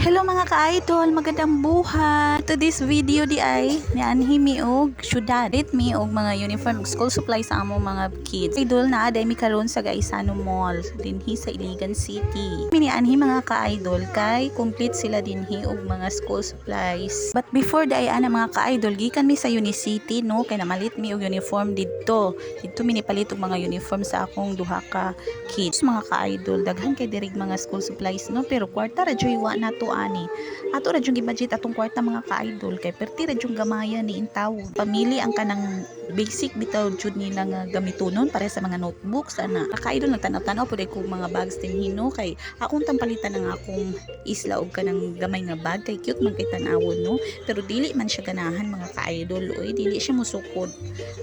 Hello mga ka-idol, magandang buhay. To this video di ay nianhi mi og syudad. Rit mi og mga uniform school supplies sa among mga kids. Idol na aday mi karon sa Gaisano Mall dinhi sa Iligan City. Minianhi mga ka-idol kay complete sila dinhi og mga school supplies. But before di ay ana mga ka-idol gikan mi sa Unicity no kay namalit mi og uniform didto. Didto mi nipalit og mga uniform sa akong duha ka kids. Mga ka-idol daghan kay dirig mga school supplies no pero kwarta ra joy wa nato ani. Ato ra jung gi-budget atong kwarta mga ka-idol kay perti ra jung gamaya ni intawon. Pamili ang kanang basic bitaw jud nila nga gamitonon para sa mga notebooks ana. Ka-idol nagtanaw-tanaw pud ko mga bags din hino kay akong tampalitan ng akong isla og kanang gamay nga bag kay cute man kay tan-awon no. Pero dili man siya ganahan mga ka-idol oy, dili siya musukod.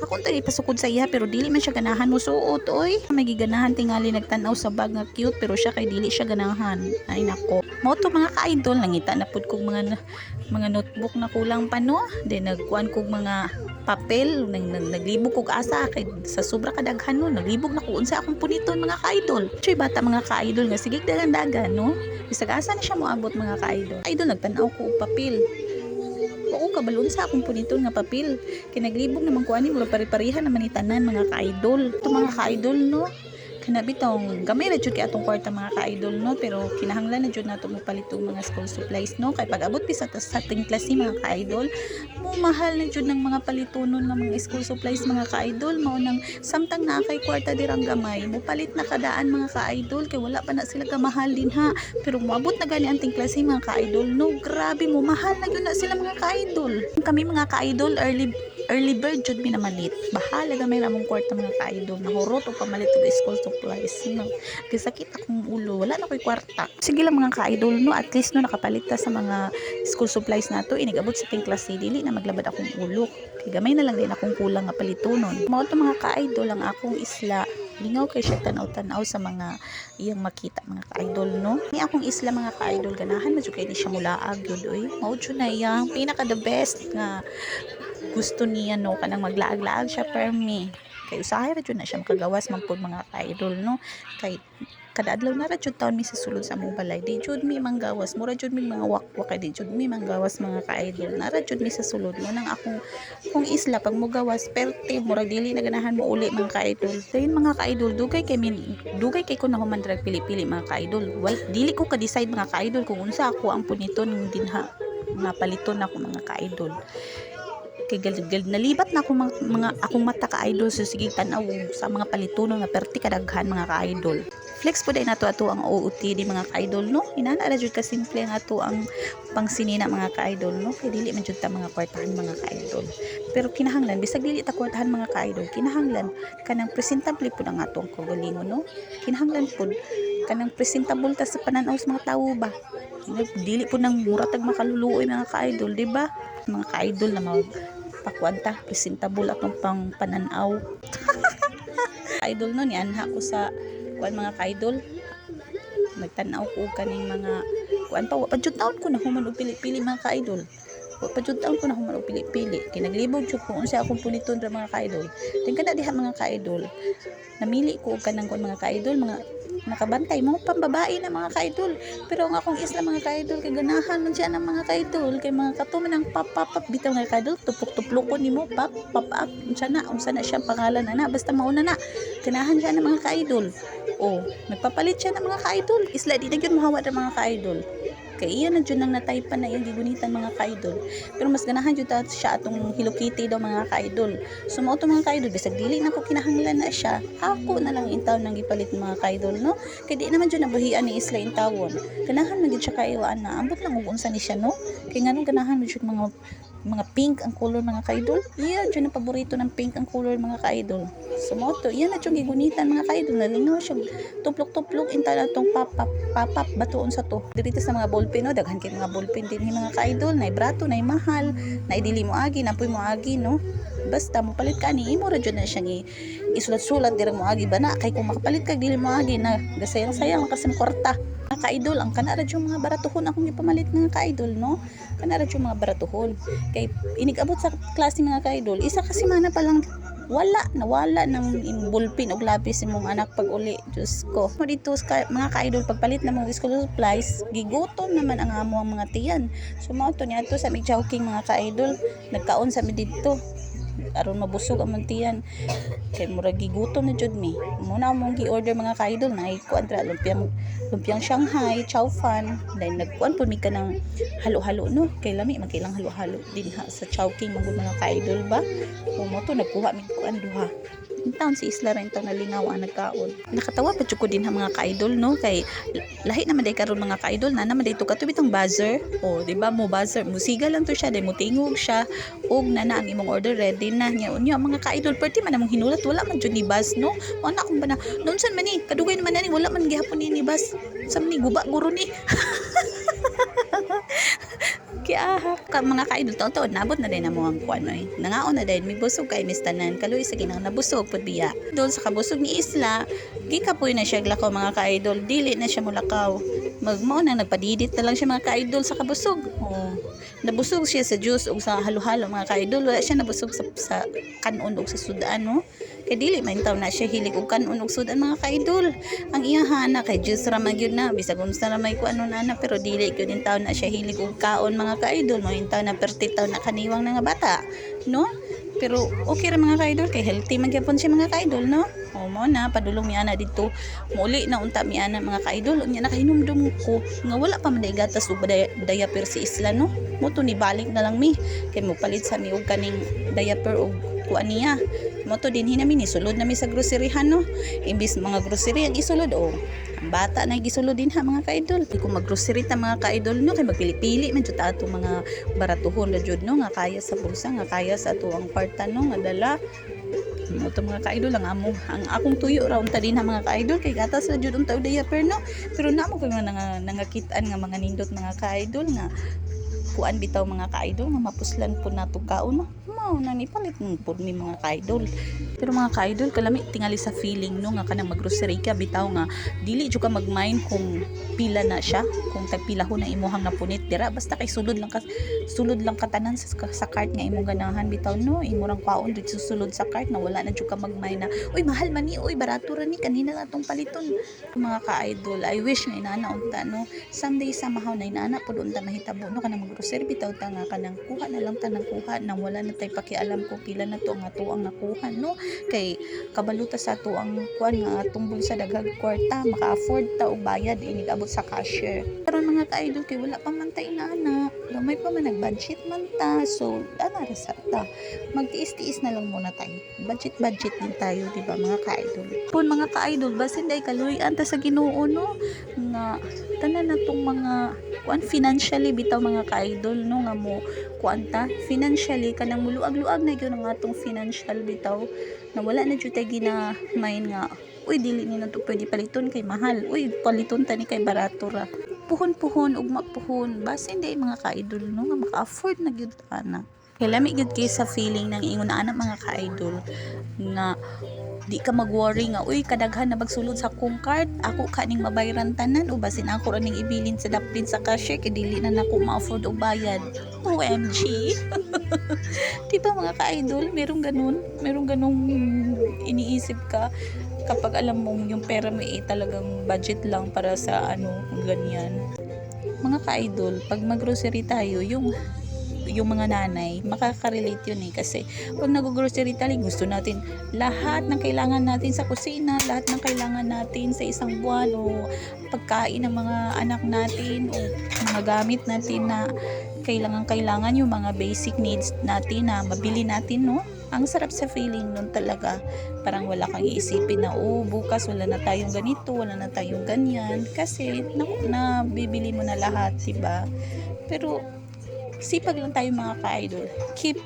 Akong tali pasukod sa iya pero dili man siya ganahan musuot oy. May giganahan tingali nagtan-aw sa bag nga cute pero siya kay dili siya ganahan. Ay nako. Mo to mga ka-idol nangita na pud kog mga notebook na kulang pa no. Then nagkuan kog mga papel naglibog kog asa kay sa sobra kadaghan no naglibog na ko unsa akong puniton mga ka-idol. Choy bata mga ka-idol nga sige dagan-dagan no. Bisag asa na siya moabot mga ka-idol. Idol nagtan-aw ko og papel. Oo kabalon sa akong puniton nga papel. Kinaglibog naman ko ani mura pare-parehan naman ni tanan mga ka-idol. To mga ka-idol no. Kanabitong gamay ra jud kay atong kwarta mga ka-idol no pero kinahanglan na jud nato mo palit og mga school supplies no kay pag abot pi sa ating klase mga ka-idol mo mahal na jud ng mga palitonon ng mga school supplies mga ka-idol mao nang samtang na kay kwarta dirang gamay mo palit na kadaan mga ka-idol kay wala pa na sila kamahal din ha pero moabot na gani ating klase mga ka-idol no grabe mo mahal na gyud na sila mga ka-idol kami mga ka-idol early bird jud mi namalit bahala gamay ra mong kwarta mga ka-idol nahurot og pamalit og school supplies no kay sakit akong ulo wala na koy kwarta sige lang mga ka-idol no at least no nakapalit ta sa mga school supplies nato inigabot sa ting klase dili na maglabad akong ulo kay gamay na lang din akong kulang nga palitonon mao to mga ka-idol ang akong isla lingaw kay siya tanaw-tanaw sa mga iyang makita mga ka-idol no ni akong isla mga ka-idol ganahan na jud kay di siya mulaag jud oy mao jud na iyang pinaka the best nga gusto niya no kanang maglaag-laag siya permi kay usahay ra jud na siya makagawas man pud mga ka-idol no kay kada adlaw na ra jud taon mi sa sulod sa among balay di jud mi manggawas mura jud mi mga wakwak kay di jud mi manggawas mga ka-idol na ra jud mi sa sulod no nang akong isla pag mo gawas perte mura dili na ganahan mo uli mga ka-idol dayon mga ka-idol dugay kay ko na human drag pili-pili mga ka-idol dili ko ka-decide mga ka-idol kung unsa ako ang puniton dinha nga paliton ako mga ka-idol kay galid nalibat na akong mga akong mata ka-idol so sige tan-aw sa mga palitonon nga perti kadaghan mga ka-idol flex po day nato ato ang OOTD mga ka-idol no inana ra jud ka simple nga ato ang pangsinina mga ka-idol no kay dili man jud ta mga kwartahan mga ka-idol pero kinahanglan bisag dili ta kwartahan mga ka-idol kinahanglan kanang presentable pud ang ato ang kaugalingon no kinahanglan pud kanang presentable ta sa panan-aw sa mga tawo ba dili pud nang muratag makaluluoy mga ka-idol di ba mga ka-idol na pakwanta presentable atong pang pananaw idol no ni anha ko sa kuan mga ka-idol nagtan-aw ko kaning mga kuan pa wa jud taon ko na human og pili-pili mga ka-idol wa pa jud taon ko na human og pili-pili kinaglibog jud ko unsa akong puniton ra mga ka-idol tin kada diha mga ka-idol namili ko og kanang kuan mga ka-idol mga nakabantay mo pambabae na mga ka-idol pero ang akong isla mga ka-idol kay ganahan man siya ng mga ka-idol kay mga katuman ng pap bitaw nga ka-idol tupok-tuplokon nimo pap up unsa na siya pangalan ana basta mauna na ganahan siya ng mga ka-idol oh nagpapalit siya ng mga ka-idol isla di na gyud mohawa ra mga ka-idol kay iya na jud nang nataypan na iyang gigunitan mga ka-idol pero mas ganahan jud siya atong Hello Kitty daw mga ka-idol so mao to mga ka-idol bisag dili na ko kinahanglan na siya ako na lang intaw nang gipalit mga ka-idol no kay di naman jud nabuhian ni isla intawon ganahan man jud siya kaiwaan na ambot lang ug unsa ni siya no kay nganong ganahan man jud mga pink ang color mga ka-idol iya jud na paborito ng pink ang color mga ka-idol so mao to iya na jud gigunitan mga ka-idol nalingaw siya tuplok-tuplok intaw atong papap batuon sa to dito sa mga ballpen no daghan kay mga ballpen din mga ka-idol nay brato nay mahal nay dili mo agi napoy mo agi no basta mo palit ka ni imo ra jud na siyang isulat-sulat dirang mo agi bana kay kung makapalit ka dili mo agi na gasayang-sayang kasi mo kwarta mga ka-idol ang kana ra jud mga baratuhon akong gipamalit mga ka-idol no kana ra jud mga baratuhon kay inigabot sa klase mga ka-idol isa ka semana pa lang nawala ng bulpin o lapis imong anak pag uli. Diyos ko. Mo dito mga ka-idol, pagpalit na mga school supplies, gigutom naman ang amo ang mga tiyan. So mao to niya to sa mig joking mga ka-idol, nagkaon sa mi dito aron mabusog ang mantiyan kay murag gigutom na jud mi. Muna mong gi-order mga ka-idol na kuan tra lumpiang Shanghai, chow fan, then nagkuan po mi ka ng halo-halo no, kay lami magkailang halo-halo din ha sa Chowking mga ka-idol ba. Mo to nagkuha mi kuan duha. Yung taon si Isla rin taon nalingaw ang nagkaon. Nakatawa pa ko din ha mga ka-idol no, kay lahi naman day karon mga ka-idol na naman day to katubit ang buzzer. O di ba mo buzzer, musiga lang to siya, day mo tingog siya og na ang imong order ready na nya unya mga ka-idol. Perti man among hinulat wala man jud ni buzz no. Ana kung bana nonsan man ni kadugay naman ani wala man gihapon ni buzz. Sam ni guba guro ni. Kaya ka mga ka-idol taon-taon nabot na din mo ang kuan ay nangaon na din may busog kay mistanan kaluy sa ginang nabusog pud biya dol sa kabusog ni Isla gikapoy na siya glakaw mga ka-idol dili na siya mulakaw magmao na nagpadidit na lang siya mga ka-idol sa kabusog. Nabusog siya sa juice o sa halo-halo mga ka-idol, wala siya nabusog sa kanon o sa sudan no. Kay dili man taw na siya hilig og kanon og sudan mga ka-idol. Ang iyahana kay juice ra man gyud na bisag unsa ra may kuan na pero dili gyud din taw na siya hilig og kaon mga ka-idol. Mo taw na perti taw na kaniwang nga bata no. Pero okay ra mga ka-idol kay healthy man gyapon siya mga ka-idol no. O mo na padulong mi ana dito muli na unta mi ana mga ka-idol unya nakahinumdum ko nga wala pa man day gatas ug diaper si Isla no. Mo to ni balik na lang mi kay mo palit sa mi og kaning diaper og kuan niya. Mo to din hinami ni sulod na mi sa groceryhan no. Imbis mga grocery ang isulod ang bata na gisulod din ha mga ka-idol. Di ko mag-grocery ta mga ka-idol no kay magpili-pili man jud ato mga baratuhon ra jud no nga kaya sa bulsa nga kaya sa ato ang kwarta no nga dala. Mo to mga ka-idol ang akong tuyo ra unta din ha mga ka-idol kay gatas ra jud unta og diaper no. Pero namo ko nga nangakitaan nga mga nindot mga ka-idol nga kuan bitaw mga ka-idol nga mapuslan po nato kaon mao na ni palit po mi mga ka-idol. Pero mga ka-idol kalami tingali sa feeling no nga kanang mag-grocery ka bitaw nga dili jud ka mag-mind kung pila na siya kung tagpilahon na imuhang napunit dira basta kay sulod lang katanan sa cart nga imong ganahan bitaw no imong kaon dito susulod sa cart na wala na jud ka mag-mind na uy mahal man ni uy barato ra ni kanina na tong paliton. Mga ka-idol I wish nga inana unta no someday sa mahaw na inana pud unta mahitabo no kanang mag-grocery bitaw ta nga kanang kuha na lang ta nang kuha nang wala na tay pakialam ko pila na to nga tuang nakuha no kay kabaluta sa tuang kuan nga atong bulsa daghang kwarta maka-afford ta og bayad inig abot sa cashier. Pero mga ka-idol kay wala pa man ta inana gamay pa man nag-budget man ta so ana ra sa ta magtiis-tiis na lang muna tayo budget din tayo di ba mga ka-idol. Pun mga ka-idol basin day kaluy-an ta sa Ginoo no nga tanan natong mga kuan financially bitaw mga ka-idol no nga mo kuan ta financially kanang muluag-luag na gyud ang atong financial bitaw na wala na jud tay ginamain nga uy dili ni nato pwede paliton kay mahal uy paliton ta ni kay barato ra puhon-puhon ug mapuhon basin day mga ka-idol no nga maka-afford na gyud ana. Kay lami gyud kay sa feeling ng ingon na anak mga ka-idol nga di ka mag-worry nga uy kadaghan na magsulod sa akong card ako kaning mabayaran tanan o basin ako ra ning ibilin sa dapin sa cashier kay dili na nako ma-afford og bayad. OMG. Diba mga ka-idol merong ganung iniisip ka kapag alam mong yung pera mo talagang budget lang para sa ganyan. Mga ka-idol pag mag-grocery tayo yung mga nanay, makaka-relate yun kasi pag nag-grocery tayo, gusto natin lahat ng kailangan natin sa kusina, lahat ng kailangan natin sa isang buwan o pagkain ng mga anak natin o mga gamit natin na kailangan yung mga basic needs natin na mabili natin no. Ang sarap sa feeling nun talaga parang wala kang iisipin na bukas wala na tayong ganito, wala na tayong ganyan kasi nabibili mo na lahat diba. Pero sipag lang tayo mga ka-idol. Keep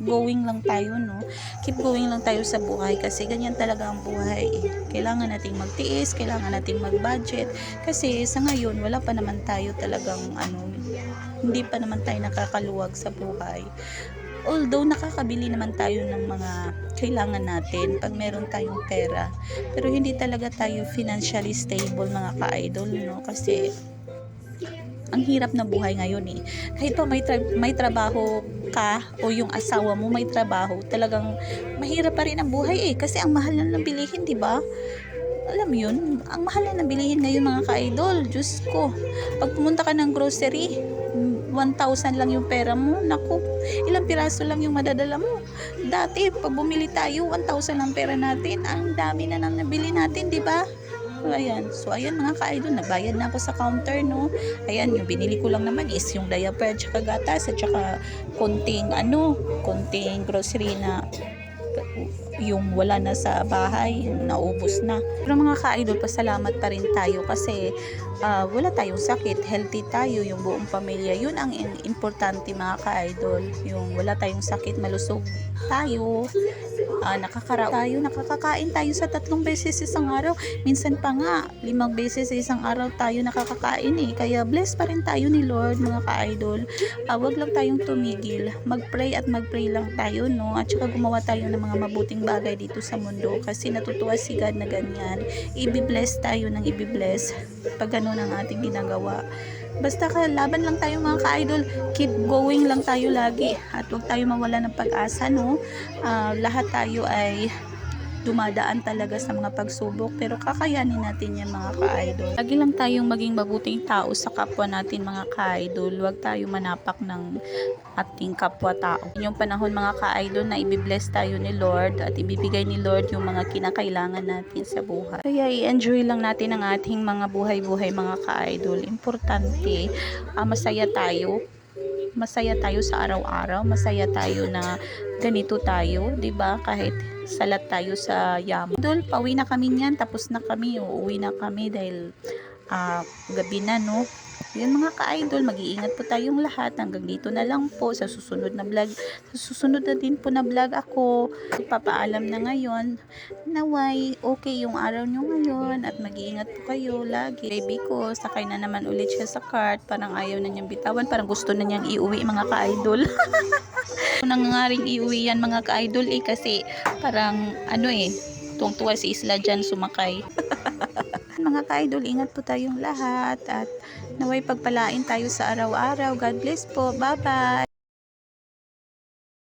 going lang tayo, no? Keep going lang tayo sa buhay kasi ganyan talaga ang buhay. Kailangan nating magtiis, kailangan nating mag-budget kasi sa ngayon wala pa naman tayo talagang hindi pa naman tayo nakakaluwag sa buhay. Although nakakabili naman tayo ng mga kailangan natin pag meron tayong pera. Pero hindi talaga tayo financially stable mga ka-idol, no? Kasi ang hirap na buhay ngayon eh. Kahit pa may trabaho ka o yung asawa mo may trabaho, talagang mahirap pa rin ang buhay eh. Kasi ang mahal na ng bilihin, di ba? Alam mo yun, ang mahal na ng bilihin ngayon mga ka-idol. Diyos ko, pag pumunta ka ng grocery, 1,000 lang yung pera mo. Naku, ilang piraso lang yung madadala mo. Dati, pag bumili tayo, 1,000 lang pera natin. Ang dami na nang nabili natin, di ba? So, ayan mga ka-idol, nagbayad na ako sa counter, no? Ayan, yung binili ko lang naman is yung diaper at saka gatas at saka konting grocery na yung wala na sa bahay, naubos na. Pero mga ka-idol, pasalamat pa rin tayo kasi wala tayong sakit, healthy tayo, yung buong pamilya. Yun ang importante mga ka-idol. Yung wala tayong sakit, malusog tayo, nakakakain tayo sa 3 beses isang araw. Minsan pa nga, 5 beses sa isang araw tayo nakakakain eh. Kaya blessed pa rin tayo ni Lord mga ka-idol. Wag lang tayong tumigil. Mag-pray at mag-pray lang tayo, no? At saka gumawa tayo ng mga mabuting bagay dito sa mundo kasi natutuwa si God na ganyan. Ibi-bless tayo ng ibi-bless pag ganun ang ating ginagawa. Basta laban lang tayo mga ka-idol, keep going lang tayo lagi at huwag tayo mawala ng pag-asa, no? Lahat tayo ay dumadaan talaga sa mga pagsubok pero kakayanin natin yan mga ka-idol. Lagi lang tayong maging mabuting tao sa kapwa natin mga ka-idol. Huwag tayo manapak ng ating kapwa-tao. Yung panahon mga ka-idol na ibibless tayo ni Lord at ibibigay ni Lord yung mga kinakailangan natin sa buhay. Kaya i-enjoy lang natin ang ating mga buhay-buhay mga ka-idol. Importante, masaya tayo. Masaya tayo sa araw-araw, masaya tayo na ganito tayo, 'di ba? Kahit salat tayo sa yaman. Idol, pauwi na kami niyan, tapos na kami, uuwi na kami dahil gabi na, no? Yan mga ka-idol, mag-iingat po tayong lahat. Hanggang dito na lang po sa susunod na vlog. Sa susunod na din po na vlog ako. Papaalam na ngayon. Naway, okay yung araw nyo ngayon at mag-iingat po kayo lagi. Baby ko, sakay na naman ulit siya sa cart. Parang ayaw na niyang bitawan. Parang gusto na niyang iuwi mga ka-idol. Nangangaring iuwi yan mga ka-idol kasi parang tuwang-tuwa si Isla dyan sumakay. Mga ka-idol, ingat po tayong lahat at naway pagpalain tayo sa araw-araw. God bless po. Bye-bye!